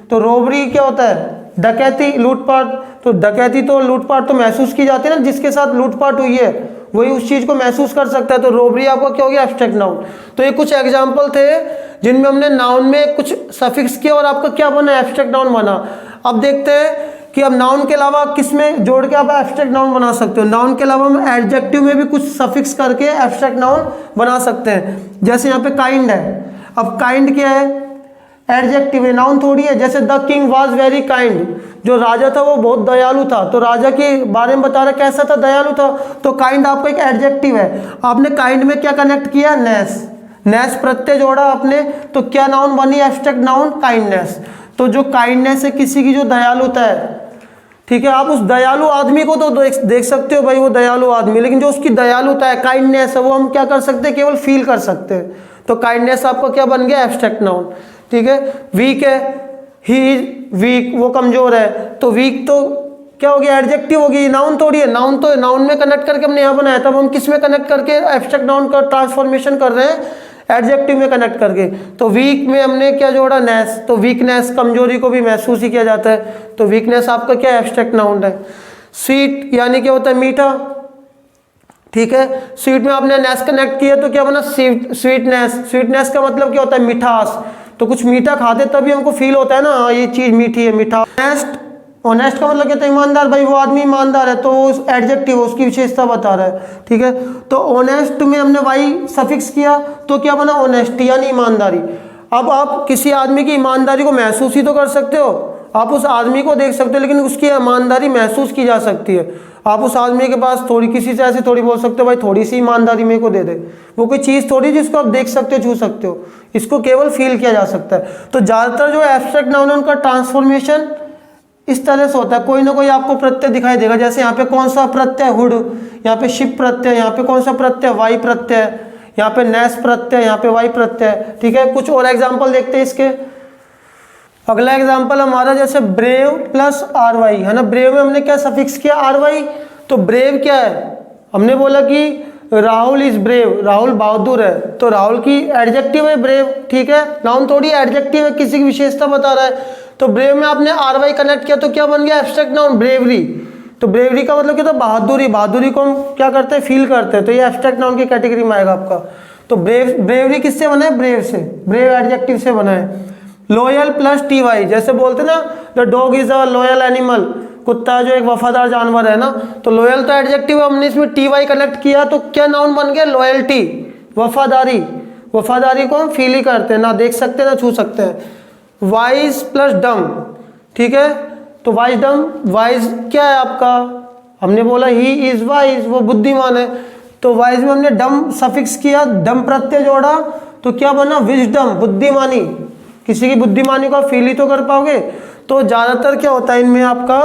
तो रोबरी क्या होता है, डकैती, लूटपाट। तो डकैती तो लूटपाट तो महसूस की जाती है ना, जिसके साथ लूटपाट हुई है वही उस चीज़ को महसूस कर सकता है। तो रोबरी आपका क्या हो गया, एब्स्ट्रैक्ट नाउन। तो ये कुछ एग्जाम्पल थे जिनमें हमने नाउन में कुछ सफिक्स किया और आपका क्या बना, एब्स्ट्रैक्ट नाउन बना। अब देखते हैं कि अब नाउन के अलावा किस में जोड़ के आप एब्स्ट्रैक्ट नाउन बना सकते हो। नाउन के अलावा हम एडजेक्टिव में भी कुछ सफिक्स करके एब्स्ट्रैक्ट नाउन बना सकते हैं। जैसे यहाँ पे काइंड है, अब काइंड क्या है, एडजेक्टिव है, नाउन थोड़ी है। जैसे the king was very kind, जो राजा था वो बहुत दयालु था, तो राजा के बारे में बता रहा कैसा था, दयालु था। तो काइंड आपका एक एडजेक्टिव है। आपने काइंड में क्या कनेक्ट किया, नेस। नेस प्रत्यय जोड़ा आपने, तो क्या नाउन बनी, एब्स्ट्रैक्ट नाउन, काइंडनेस। तो जो काइंडनेस है किसी की जो दयालुता है, ठीक है, आप उस दयालु आदमी को तो देख सकते हो भाई वो दयालु आदमी, लेकिन जो उसकी दयालुता है, काइंडनेस है, वो हम क्या कर सकते हैं, केवल फील कर सकते हैं। तो काइंडनेस आपका क्या बन गया, एब्स्ट्रैक्ट नाउन। ठीक है, वीक है, ही इज वीक, वो कमजोर है, तो वीक तो क्या हो गया, एडजेक्टिव होगी, नाउन थोड़ी है। नाउन तो नाउन में कनेक्ट करके हमने यहाँ बनाया, तब हम किस में कनेक्ट करके एब्स्ट्रैक्ट नाउन का ट्रांसफॉर्मेशन कर रहे हैं, एडजेक्टिव में कनेक्ट करके। तो वीक में हमने क्या जोड़ा, नेस। तो वीकनेस, कमजोरी को भी महसूस ही किया जाता है, तो वीकनेस आपका क्या, एब्स्ट्रैक्ट नाउन है। स्वीट यानी क्या होता है, मीठा। ठीक है, स्वीट में आपने नेस कनेक्ट किया तो क्या बना, स्वीटनेस। स्वीटनेस का मतलब क्या होता है, मिठास। तो कुछ मीठा खाते तभी हमको फील होता है ना ये चीज़ मीठी है, मीठा। नेस्ट ऑनेस्ट का मतलब कहते हैं ईमानदार, भाई वो आदमी ईमानदार है तो वो एडजेक्टिव उसकी विशेषता बता रहा है, ठीक है। तो ऑनेस्ट में हमने वाई सफिक्स किया तो क्या बना, ऑनेस्टी यानी ईमानदारी। अब आप किसी आदमी की ईमानदारी को महसूस ही तो कर सकते हो, आप उस आदमी को देख सकते हो लेकिन उसकी ईमानदारी महसूस की जा सकती है। आप उस आदमी के पास थोड़ी किसी से ऐसे थोड़ी बोल सकते हो भाई थोड़ी सी ईमानदारी मेरे को दे दे, वो कोई चीज़ थोड़ी जिसको आप देख सकते हो छू सकते हो, इसको केवल फील किया जा सकता है। तो ज़्यादातर जो एब्स्ट्रैक्ट नाउन है उनका ट्रांसफॉर्मेशन इस तरह से होता है, कोई ना कोई आपको प्रत्यय दिखाई देगा। जैसे यहाँ पे कौन सा प्रत्यय, हुड, यहाँ पे शिप प्रत्यय, यहाँ पे कौन सा प्रत्यय, वाई प्रत्यय, यहाँ पे नेस प्रत्यय, यहाँ पे वाई प्रत्यय, ठीक है। कुछ और एग्जाम्पल देखते हैं इसके। अगला एग्जाम्पल हमारा जैसे ब्रेव प्लस आर वाई है ना, ब्रेव में हमने क्या सफिक्स किया, आर वाई। तो ब्रेव क्या है, हमने बोला कि राहुल इज ब्रेव, राहुल बहादुर है, तो राहुल की एडजेक्टिव है ब्रेव, ठीक है। नाउन थोड़ी एडजेक्टिव है, किसी की विशेषता बता रहा है। तो ब्रेव में आपने आर वाई कनेक्ट किया तो क्या बन गया, एब्स्ट्रैक्ट नाउन ब्रेवरी। तो ब्रेवरी का मतलब क्या था, बहादुरी, बहादुरी को हम क्या करते हैं, फील करते हैं, तो ये एब्स्ट्रैक्ट नाउन की कैटेगरी में आएगा आपका। तो ब्रेवरी किससे बना है, ब्रेव से, ब्रेव एडजेक्टिव से बना है। लॉयल प्लस टी वाई, जैसे बोलते ना the dog is a loyal animal, कुत्ता जो एक वफादार जानवर है ना, तो लॉयल तो एडजेक्टिव है, हमने इसमें टी वाई कनेक्ट किया तो क्या नाउन बन गया, लॉयल्टी, वफादारी। वफादारी को हम फील ही करते हैं, ना देख सकते हैं ना छू सकते हैं। वाइज प्लस डम, ठीक है। तो वाइज डम, वाइज क्या है आपका, हमने बोला ही इज वाइज, वो बुद्धिमान है, तो वाइज में हमने डम सफिक्स किया, डम प्रत्यय जोड़ा तो क्या बना, विजडम, बुद्धिमानी। किसी की बुद्धिमानी को आप फील ही तो कर पाओगे। तो ज़्यादातर क्या होता है इनमें आपका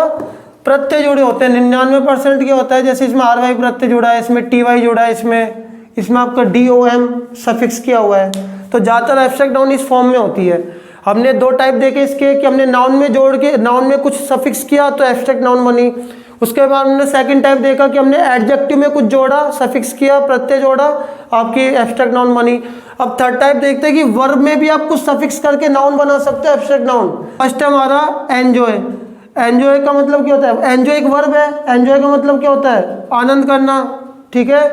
प्रत्यय जुड़े होते हैं, 99% क्या होता है, जैसे इसमें आर वाई प्रत्यय जुड़ा है, इसमें टी वाई जुड़ा है, इसमें आपका डी ओ एम सफिक्स किया हुआ है। तो ज़्यादातर एब्स्ट्रैक्ट नाउन इस फॉर्म में होती है। हमने दो टाइप देखे इसके कि हमने नाउन में जोड़ के नाउन में कुछ सफिक्स किया तो एब्स्ट्रैक्ट नाउन बनी। उसके बाद हमने सेकंड टाइप देखा कि हमने एडजेक्टिव में कुछ जोड़ा, सफिक्स किया, प्रत्यय जोड़ा, आपकी एब्स्ट्रैक्ट नाउन बनी। अब थर्ड टाइप देखते हैं कि वर्ब में भी आप कुछ सफिक्स करके नाउन बना सकते हो, एब्स्ट्रैक्ट नाउन। फर्स्ट है हमारा एंजॉय। एंजॉय का मतलब क्या होता है, एंजॉय एक वर्ब है, एंजॉय का मतलब क्या होता है, आनंद करना, ठीक है,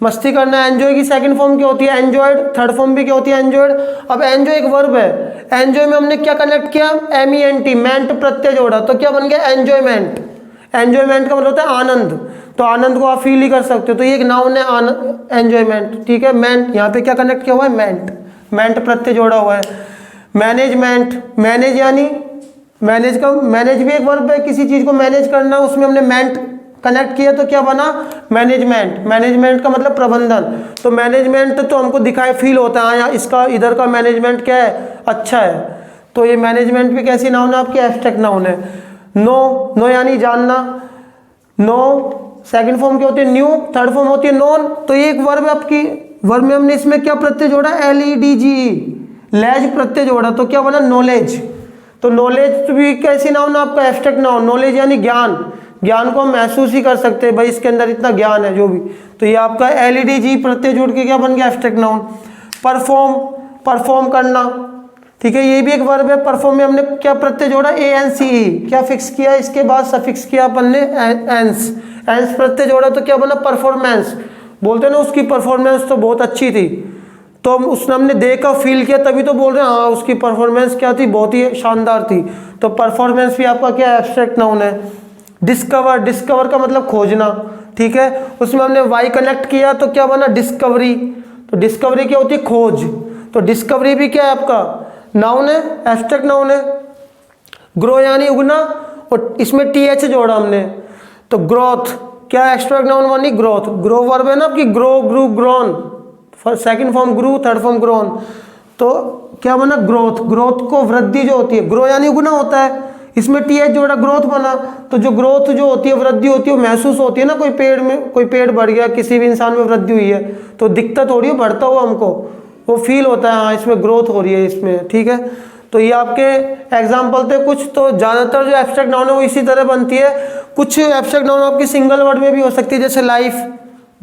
मस्ती करना। एंजॉय की सेकंड फॉर्म क्या होती है, एंजॉयड, थर्ड फॉर्म भी क्या होती है, एंजॉयड। अब एंजॉय एक वर्ब है, एंजॉय में हमने क्या कनेक्ट किया, MENT, मेंट प्रत्यय जोड़ा तो क्या बन गया, एंजॉयमेंट। एंजॉयमेंट का मतलब होता है आनंद, तो आनंद को आप फील ही कर सकते हो, तो ये एक नाउन है एंजॉयमेंट, ठीक है। मेंट, यहाँ पे क्या कनेक्ट किया हुआ है, मेंट, मेंट प्रत्यय जोड़ा हुआ है। मैनेजमेंट, मैनेज यानी मैनेज का, मैनेज भी एक वर्ब है, किसी चीज़ को मैनेज करना, उसमें हमने मेंट कनेक्ट किया तो क्या बना, मैनेजमेंट। मैनेजमेंट का मतलब प्रबंधन, तो मैनेजमेंट तो हमको दिखाई फील होता है, यहाँ इसका इधर का मैनेजमेंट क्या है, अच्छा है, तो ये मैनेजमेंट भी कैसी नाउन है आपकी, एब्स्ट्रैक्ट नाउन है। नो, नो यानी जानना, नो सेकंड फॉर्म क्या होती है, न्यू, थर्ड फॉर्म होती है नोन, तो ये एक वर्ब है आपकी। वर्ब में हमने इसमें क्या प्रत्यय जोड़ा, LEDGE, लेज प्रत्यय जोड़ा तो क्या बना, नॉलेज। तो नॉलेज भी कैसी नाउन है आपका, एब्स्ट्रैक्ट नाउन। नॉलेज यानी ज्ञान, ज्ञान को हम महसूस ही कर सकते हैं, भाई इसके अंदर इतना ज्ञान है जो भी, तो ये आपका LEDGE प्रत्यय जोड़ के क्या बन गया, एब्स्ट्रैक्ट नाउन। परफॉर्म, परफॉर्म करना, ठीक है, ये भी एक वर्ब है। परफॉर्म में हमने क्या प्रत्यय जोड़ा, ANCE, क्या फिक्स किया, इसके बाद सफिक्स किया अपन ने एंस, एंस प्रत्यय जोड़ा तो क्या बना, परफॉर्मेंस। बोलते हैं ना उसकी परफॉर्मेंस तो बहुत अच्छी थी, तो उसने हमने देखा फील किया तभी तो बोल रहे हैं हाँ उसकी परफॉर्मेंस क्या थी, बहुत ही शानदार थी। तो परफॉर्मेंस भी आपका क्या, एब्स्ट्रैक्ट नाउन है। डिस्कवर, डिस्कवर का मतलब खोजना, ठीक है, उसमें हमने वाई कनेक्ट किया तो क्या बना, डिस्कवरी। तो डिस्कवरी क्या होती है, खोज, तो डिस्कवरी भी क्या है आपका, नाउन है, एब्स्ट्रैक्ट नाउन है। ग्रो यानी उगना, और इसमें TH जोड़ा हमने, तो ग्रोथ क्या, एब्स्ट्रैक्ट नाउन बनी, ग्रोथ। ग्रो वर्ब है ना आपकी, ग्रो, ग्रू, ग्रोन, सेकंड फॉर्म ग्रू, थर्ड फॉर्म ग्रोन, तो क्या बना, ग्रोथ। ग्रोथ को वृद्धि जो होती है, ग्रो यानी उगना होता है, इसमें TH जोड़ा, ग्रोथ बना। तो जो ग्रोथ जो होती है, वृद्धि होती है, वो महसूस होती है ना, कोई पेड़ में कोई पेड़ बढ़ गया, किसी भी इंसान में वृद्धि हुई है तो दिक्कत हो रही है, बढ़ता हुआ हमको वो फील होता है, हाँ इसमें ग्रोथ हो रही है इसमें, ठीक है। तो ये आपके एग्जाम्पल थे कुछ। तो ज़्यादातर जो एब्स्ट्रैक्ट नाउन है वो इसी तरह बनती है। कुछ एब्स्ट्रैक्ट नाउन आपकी सिंगल वर्ड में भी हो सकती है, जैसे लाइफ,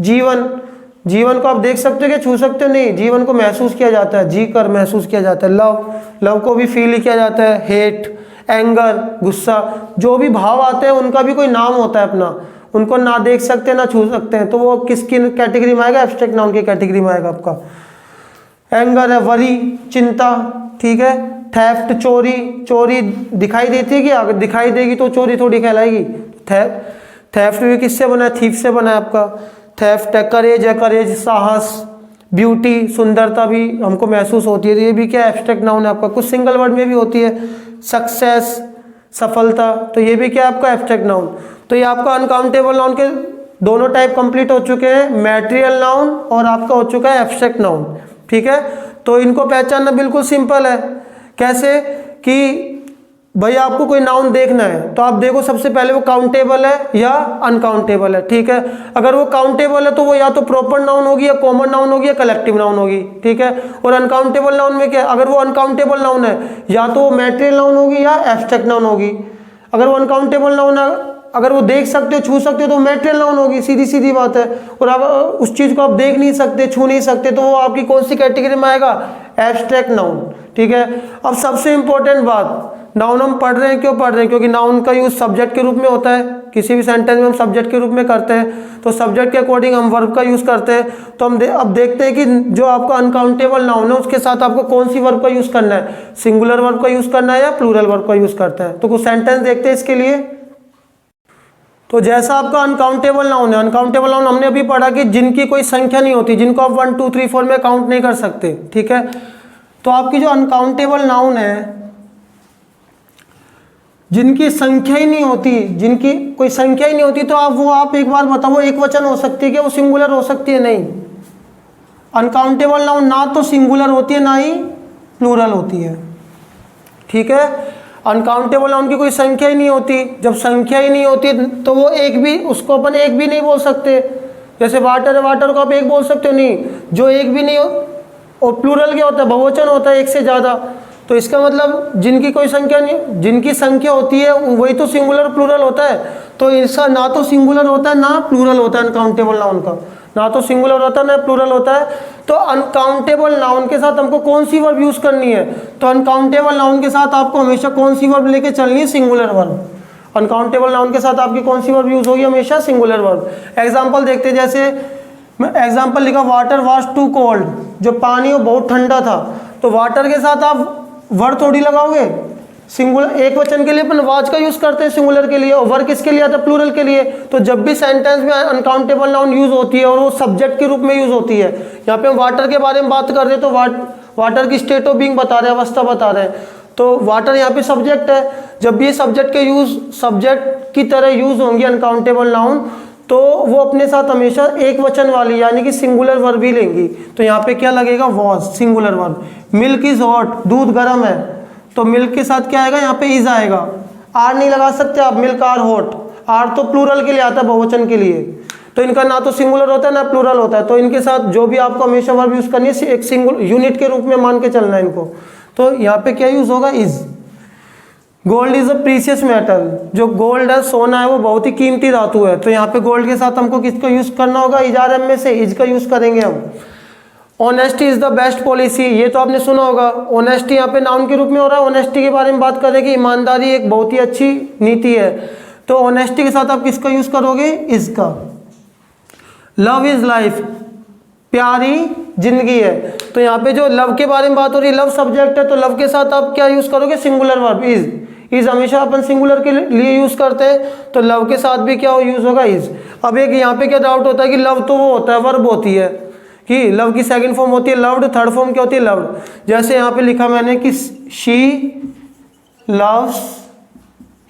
जीवन। जीवन को आप देख सकते हो कि छू सकते हो, नहीं, जीवन को महसूस किया जाता है, जी कर महसूस किया जाता है। लव, लव को भी फील ही किया जाता है। हेट, एंगर, गुस्सा, जो भी भाव आते हैं उनका भी कोई नाम होता है अपना, उनको ना देख सकते ना छू सकते हैं, तो वो किसकी कैटेगरी में आएगा, एब्स्ट्रैक्ट नाउन की कैटेगरी में आएगा आपका। एंगर है वरी, चिंता, ठीक है, थेफ्ट चोरी, चोरी दिखाई देती है कि अगर दिखाई देगी तो चोरी थोड़ी कहलाएगी। थेफ्ट भी किससे बना है, थीफ से बना है आपका। थेफ्ट है, करेज है, करेज साहस, ब्यूटी सुंदरता भी हमको महसूस होती है, तो ये भी क्या एब्स्ट्रैक्ट नाउन है आपका। कुछ सिंगल वर्ड में भी होती है, सक्सेस सफलता, तो ये भी क्या है आपका एब्स्ट्रैक्ट नाउन। तो ये आपका अनकाउंटेबल नाउन के दोनों टाइप कंप्लीट हो चुके हैं, मैटेरियल नाउन और आपका हो चुका है एब्स्ट्रैक्ट नाउन। ठीक है, तो इनको पहचानना बिल्कुल सिंपल है। कैसे कि भाई आपको कोई नाउन देखना है तो आप देखो सबसे पहले वो काउंटेबल है या अनकाउंटेबल है। ठीक है, अगर वो काउंटेबल है तो वो या तो प्रॉपर नाउन होगी या कॉमन नाउन होगी या कलेक्टिव नाउन होगी। ठीक है, और अनकाउंटेबल नाउन में क्या, अगर वो अनकाउंटेबल नाउन है या तो वो मैटेरियल नाउन होगी या एब्स्ट्रैक्ट नाउन होगी। अगर वो अनकाउंटेबल नाउन है, अगर वो देख सकते हो छू सकते हो तो मैटेरियल नाउन होगी, सीधी सीधी बात है। और अगर उस चीज़ को आप देख नहीं सकते छू नहीं सकते तो वो आपकी कौन सी कैटेगरी में आएगा, एब्स्ट्रैक्ट नाउन। ठीक है, अब सबसे इंपॉर्टेंट बात, नाउन हम पढ़ रहे हैं, क्यों पढ़ रहे हैं, क्योंकि नाउन का यूज सब्जेक्ट के रूप में होता है। किसी भी सेंटेंस में हम सब्जेक्ट के रूप में करते हैं, तो सब्जेक्ट के अकॉर्डिंग हम वर्ब का यूज करते हैं। तो हम अब देखते हैं कि जो आपका अनकाउंटेबल नाउन है उसके साथ आपको कौन सी वर्ब का यूज करना है, सिंगुलर वर्ब का यूज करना है या प्लूरल वर्ब का यूज करता है। तो कुछ सेंटेंस देखते हैं इसके लिए। तो जैसा आपका अनकाउंटेबल नाउन है, अनकाउंटेबल नाउन हमने अभी पढ़ा कि जिनकी कोई संख्या नहीं होती, जिनको आप 1 2 3 4 में काउंट नहीं कर सकते। ठीक है, तो आपकी जो अनकाउंटेबल नाउन है जिनकी संख्या ही नहीं होती, जिनकी कोई संख्या ही नहीं होती, तो आप एक बार बताओ वो एक वचन हो सकती है क्या, वो सिंगुलर हो सकती है? नहीं। अनकाउंटेबल नाउन ना तो सिंगुलर होती है ना ही प्लूरल होती है। ठीक है, अनकाउंटेबल नाउन की कोई संख्या ही नहीं होती। जब संख्या ही नहीं होती तो वो एक भी, उसको अपन एक भी नहीं बोल सकते। जैसे वाटर है, वाटर को आप एक बोल सकते हो? नहीं। जो एक भी नहीं हो, और प्लूरल क्या होता है, बहुवचन होता है, एक से ज़्यादा। तो इसका मतलब जिनकी कोई संख्या नहीं, जिनकी संख्या होती है वही तो सिंगुलर प्लूरल होता है। तो इसका ना तो सिंगुलर होता है ना प्लूरल होता है अनकाउंटेबल नाउन का, ना तो सिंगुलर होता है ना प्लूरल होता है। तो अनकाउंटेबल नाउन के साथ हमको कौन सी वर्ब यूज करनी है, तो अनकाउंटेबल नाउन के साथ आपको हमेशा कौन सी वर्ब लेके चलनी है, सिंगुलर वर्ब। अनकाउंटेबल नाउन के साथ आपकी कौन सी वर्ब यूज होगी, हमेशा सिंगुलर वर्ब। एग्जाम्पल देखते हैं, जैसे मैं एग्जाम्पल लिखा, वाटर वॉज टू कोल्ड, जो पानी वो बहुत ठंडा था। तो वाटर के साथ आप वर्ड थोड़ी लगाओगे, सिंगुलर एक वचन के लिए अपन वाज का यूज करते हैं सिंगुलर के लिए, और वर्ड किसके लिए आता है, प्लूरल के लिए। तो जब भी सेंटेंस में अनकाउंटेबल नाउन यूज होती है और वो सब्जेक्ट के रूप में यूज होती है, यहाँ पे हम वाटर के बारे में बात कर रहे हैं तो वाटर की स्टेट ऑफ बीइंग बता रहे हैं, अवस्था बता रहे हैं, तो वाटर यहाँ पे सब्जेक्ट है। जब भी ये सब्जेक्ट के यूज सब्जेक्ट की तरह यूज होंगी अनकाउंटेबल नाउन, तो वो अपने साथ हमेशा एक वचन वाली यानी कि सिंगुलर वर्ब ही लेंगी। तो यहाँ पे क्या लगेगा, was, singular verb. Milk is hot, दूध गर्म है, तो मिल्क के साथ क्या आएगा, यहाँ पे इज आएगा। आर नहीं लगा सकते आप, मिल्क आर हॉट, आर तो प्लूरल के लिए आता है, बहुवचन के लिए। तो इनका ना तो सिंगुलर होता है ना प्लूरल होता है। तो इनके साथ जो भी आपको हमेशा वर्ब यूज करनी है एक सिंगुलर यूनिट के रूप में मान के चलना है इनको। तो यहाँ पे क्या यूज होगा, is. Gold is a precious metal, जो गोल्ड है, सोना है, वो बहुत ही कीमती धातु है। तो यहाँ पे गोल्ड के साथ हमको किसका यूज करना होगा, इजारम में से इज का यूज करेंगे हम। Honesty is the best policy, ये तो आपने सुना होगा। ऑनेस्टी यहाँ पे नाउन के रूप में हो रहा है। ऑनेस्टी के बारे में बात करें कि ईमानदारी एक बहुत ही अच्छी नीति है, तो ऑनेस्टी के साथ आप किसका यूज करोगे, इज का। लव इज लाइफ, प्यारी जिंदगी है, तो यहाँ पे जो लव के बारे में बात हो रही है, लव सब्जेक्ट है, तो लव के साथ आप क्या यूज करोगे, सिंगुलर वर्ब, इज। इज हमेशा अपन सिंगुलर के लिए यूज करते हैं, तो लव के साथ भी क्या यूज होगा, इज। अब एक यहाँ पे क्या डाउट होता है कि लव तो वो होता है, वर्ब होती है, कि लव की सेकंड फॉर्म होती है लव्ड, थर्ड फॉर्म क्या होती है, लव्ड। जैसे यहाँ पे लिखा मैंने कि शी लव्स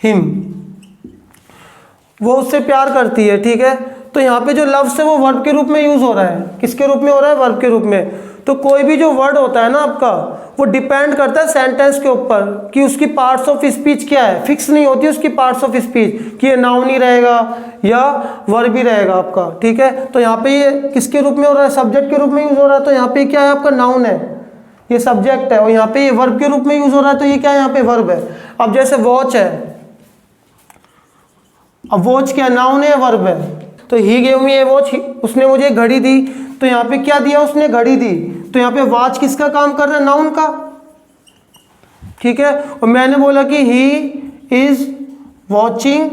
हिम, वो उससे प्यार करती है। ठीक है, तो यहाँ पे जो लव्स है वो वर्ब के रूप में यूज हो रहा है। किसके रूप में हो रहा है, वर्ब के रूप में। तो कोई भी जो वर्ड होता है ना आपका, वो डिपेंड करता है सेंटेंस के ऊपर कि उसकी पार्ट्स ऑफ स्पीच क्या है। फिक्स नहीं होती उसकी पार्ट्स ऑफ स्पीच कि ये नाउन ही रहेगा या वर्ब ही रहेगा आपका। ठीक है, तो यहाँ पे ये किसके रूप में हो रहा है, सब्जेक्ट के रूप में यूज हो रहा है। तो यहाँ पे क्या है, आपका नाउन है, ये सब्जेक्ट है, और यहाँ पे ये वर्ब के रूप में यूज हो रहा है, तो ये क्या है, यहाँ पे वर्ब है। अब जैसे वॉच है, अब वॉच क्या नाउन है, वर्ब है। तो he gave me A watch, उसने मुझे घड़ी दी, तो यहाँ पे क्या दिया, उसने घड़ी दी। तो यहाँ पे वॉच किसका काम कर रहा है, नाउन का। ठीक है, और मैंने बोला कि ही इज वॉचिंग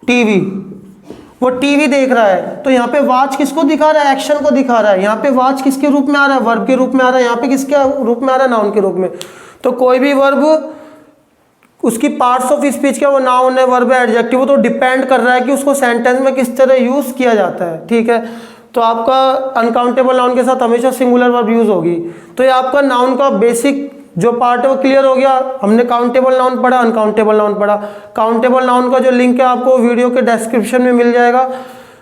टीवी, वो टीवी देख रहा है, तो यहाँ पे वॉच किसको दिखा रहा है, एक्शन को दिखा रहा है। यहाँ पे वॉच किसके रूप में आ रहा है, वर्ब के रूप में आ रहा है। यहाँ पे किसके रूप में आ रहा है, नाउन के रूप में। तो कोई भी वर्ब उसकी पार्ट्स ऑफ स्पीच क्या, वो नाउन है, वर्ब है, एडजेक्टिव, वो तो डिपेंड कर रहा है कि उसको सेंटेंस में किस तरह यूज किया जाता है। ठीक है, तो आपका अनकाउंटेबल नाउन के साथ हमेशा सिंगुलर वर्ब यूज होगी। तो ये आपका नाउन का बेसिक जो पार्ट है वो क्लियर हो गया। हमने काउंटेबल नाउन पढ़ा, अनकाउंटेबल नाउन पढ़ा। काउंटेबल नाउन का जो लिंक है आपको वीडियो के डिस्क्रिप्शन में मिल जाएगा।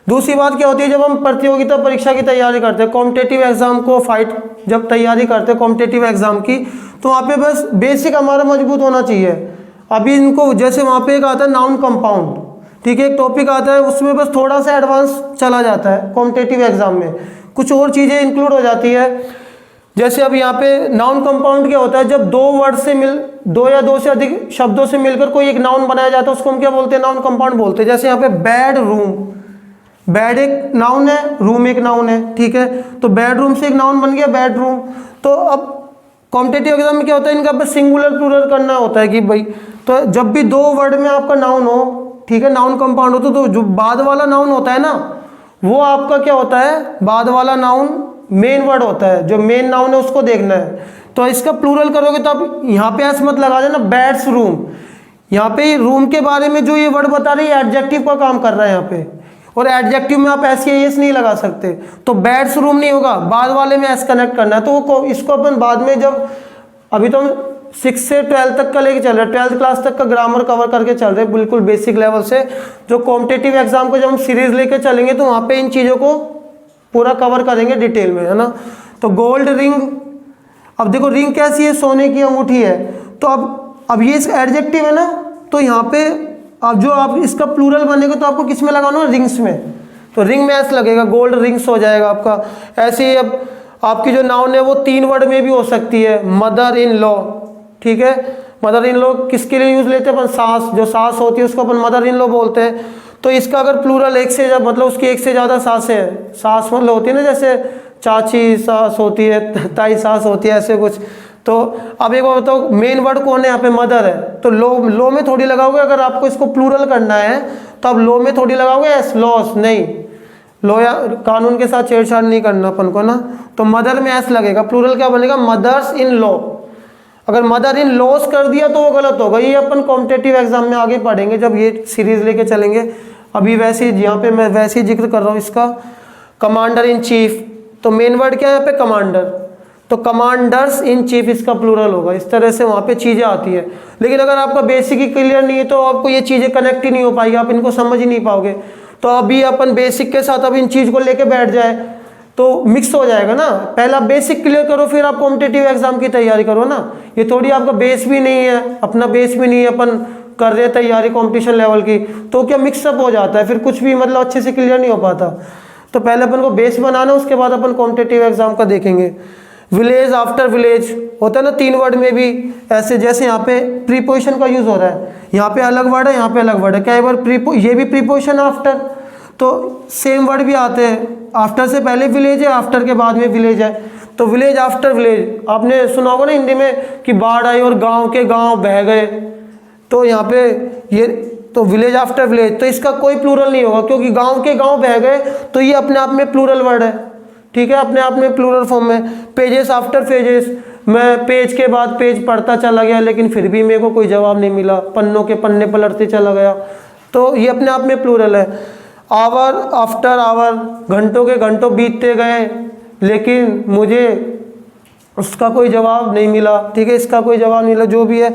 दूसरी बात क्या होती है, जब हम प्रतियोगिता परीक्षा की तैयारी करते हैं, कॉम्पिटिटिव एग्जाम को फाइट जब तैयारी करते हैं कॉम्पिटिटिव एग्जाम की, तो वहाँ पे बस बेसिक हमारा मजबूत होना चाहिए। अभी इनको जैसे वहाँ पे एक आता है नाउन कंपाउंड, ठीक है, एक टॉपिक आता है, उसमें बस थोड़ा सा एडवांस चला जाता है। कॉम्पिटिटिव एग्जाम में कुछ और चीज़ें इंक्लूड हो जाती है। जैसे अब यहाँ पे नाउन कंपाउंड क्या होता है, जब दो या दो से अधिक शब्दों से मिलकर कोई एक नाउन बनाया जाता है, उसको हम क्या बोलते हैं, नाउन कंपाउंड बोलते हैं। जैसे यहाँ पे बेड रूम, बेड एक नाउन है, रूम एक नाउन है, ठीक है, तो बेडरूम से एक नाउन बन गया बेडरूम। तो अब कॉम्पिटिटिव एग्जाम में क्या होता है, इनका बस सिंगुलर प्लूरल करना होता है कि भाई, तो जब भी दो वर्ड में आपका नाउन हो, ठीक है, नाउन कंपाउंड हो, तो जो बाद वाला नाउन होता है ना, वो आपका क्या होता है, बाद वाला नाउन मेन वर्ड होता है, जो मेन नाउन है उसको देखना है। तो इसका प्लूरल करोगे तो अब यहाँ पे ऐसे मत लगा देना बेड्स रूम, यहाँ पे रूम के बारे में जो ये वर्ड बता रही है एडजेक्टिव का काम कर रहा है यहाँ पे, और एडजेक्टिव में आप ऐसे एस नहीं लगा सकते, तो बेड्स रूम नहीं होगा, बाद वाले में एस कनेक्ट करना है। तो वो इसको अपन बाद में, जब अभी तो हम 6 से 12 तक का लेके चल रहे हैं, 12th क्लास तक का ग्रामर कवर करके चल रहे हैं बिल्कुल बेसिक लेवल से। जो कॉम्पिटिटिव एग्जाम को जब हम सीरीज लेके चलेंगे तो वहाँ पे इन चीज़ों को पूरा कवर करेंगे डिटेल में, है ना। तो गोल्ड रिंग, अब देखो रिंग कैसी है, सोने की अंगूठी है। तो अब ये इसका एडजेक्टिव है ना, तो यहाँ पे अब जो आप इसका प्लूरल बनेगा तो आपको किस में लगाना है, रिंग्स में। तो रिंग में ऐसा लगेगा, गोल्ड रिंग्स हो जाएगा आपका। ऐसे ही अब आपकी जो नाउन है वो 3 वर्ड में भी हो सकती है, मदर इन लॉ, ठीक है। मदर इन लॉ किसके लिए यूज लेते हैं अपन, सास, जो सास होती है उसको अपन मदर इन लॉ बोलते हैं। तो इसका अगर प्लूरल एक से मतलब उसकी एक से ज़्यादा सासें हैं, सास मतलब होती है ना, जैसे चाची सास होती है, ताई सास होती है, ऐसे कुछ। तो अब एक बार बताओ, मेन वर्ड कौन है यहाँ पे, मदर है, तो लो में थोड़ी लगाओगे। अगर आपको इसको प्लूरल करना है तो अब लो में थोड़ी लगाओगे एस, लॉस नहीं, लो या कानून के साथ छेड़छाड़ नहीं करना अपन को ना। तो मदर में एस लगेगा, प्लूरल क्या बनेगा, मदर्स इन लॉ। अगर मदर इन लॉस कर दिया तो वो गलत होगा। ये अपन कॉम्पिटिटिव एग्जाम में आगे पढ़ेंगे जब ये सीरीज लेके चलेंगे। अभी वैसे ही यहाँ पे मैं वैसे ही जिक्र कर रहा हूँ इसका। कमांडर इन चीफ, तो मेन वर्ड क्या है यहाँ पे, कमांडर, तो कमांडर्स इन चीफ इसका प्लूरल होगा। इस तरह से वहाँ पे चीज़ें आती है। लेकिन अगर आपका बेसिक ही क्लियर नहीं है तो आपको ये चीज़ें कनेक्ट ही नहीं हो पाएगी, आप इनको समझ ही नहीं पाओगे। तो अभी अपन बेसिक के साथ अब इन चीज़ को लेके बैठ जाए तो मिक्स हो जाएगा ना। पहला बेसिक क्लियर करो, फिर आप कॉम्पिटिटिव एग्जाम की तैयारी करो ना। ये थोड़ी आपका बेस भी नहीं है, अपना बेस भी नहीं है, अपन कर रहे हैं तैयारी कंपटीशन लेवल की, तो क्या मिक्सअप हो जाता है, फिर कुछ भी मतलब अच्छे से क्लियर नहीं हो पाता। तो पहले अपन को बेस बनाना, उसके बाद अपन कॉम्पिटिटिव एग्जाम का देखेंगे। विलेज आफ्टर विलेज होता है ना 3 वर्ड में भी ऐसे, जैसे यहाँ पे प्रीपोजिशन का यूज हो रहा है, यहाँ पे अलग वर्ड है, यहाँ पे अलग वर्ड है। कई बार ये भी प्रीपोजिशन आफ्टर, तो सेम वर्ड भी आते हैं। आफ्टर से पहले विलेज है, आफ्टर के बाद में विलेज है। तो विलेज आफ्टर विलेज आपने सुना होगा ना हिंदी में कि बाढ़ आई और गांव के गांव बह गए। तो यहाँ पे ये तो विलेज आफ्टर विलेज, तो इसका कोई प्लूरल नहीं होगा क्योंकि गांव के गांव बह गए, तो ये अपने आप में प्लूरल वर्ड है, ठीक है, अपने आप में प्लूरल फॉर्म में। पेजेस आफ्टर पेजेस, मैं पेज के बाद पेज पढ़ता चला गया लेकिन फिर भी मेरे को कोई जवाब नहीं मिला, पन्नों के पन्ने पलटते चला गया, तो ये अपने आप में प्लूरल है। आवर आफ्टर आवर, घंटों के घंटों बीतते गए लेकिन मुझे उसका कोई जवाब नहीं मिला, ठीक है, इसका कोई जवाब नहीं मिला, जो भी है,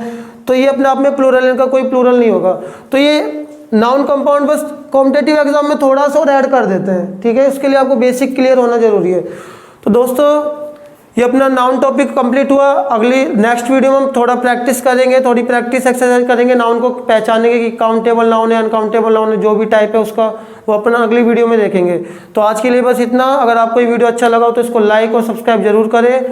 तो ये अपने आप में प्लूरल है, इनका कोई प्लूरल नहीं होगा। तो ये नाउन कंपाउंड बस कॉम्पिटिटिव एग्जाम में थोड़ा सा और ऐड कर देते हैं, ठीक है, इसके लिए आपको बेसिक क्लियर होना जरूरी है। तो दोस्तों ये अपना नाउन टॉपिक कंप्लीट हुआ। अगली नेक्स्ट वीडियो में हम थोड़ा प्रैक्टिस करेंगे, थोड़ी प्रैक्टिस एक्सरसाइज करेंगे नाउन को पहचानेंगे कि काउंटेबल नाउन है, अनकाउंटेबल नाउन है, जो भी टाइप है उसका वो अपना अगली वीडियो में देखेंगे। तो आज के लिए बस इतना। अगर आपको ये वीडियो अच्छा लगा हो तो इसको लाइक और सब्सक्राइब जरूर करें।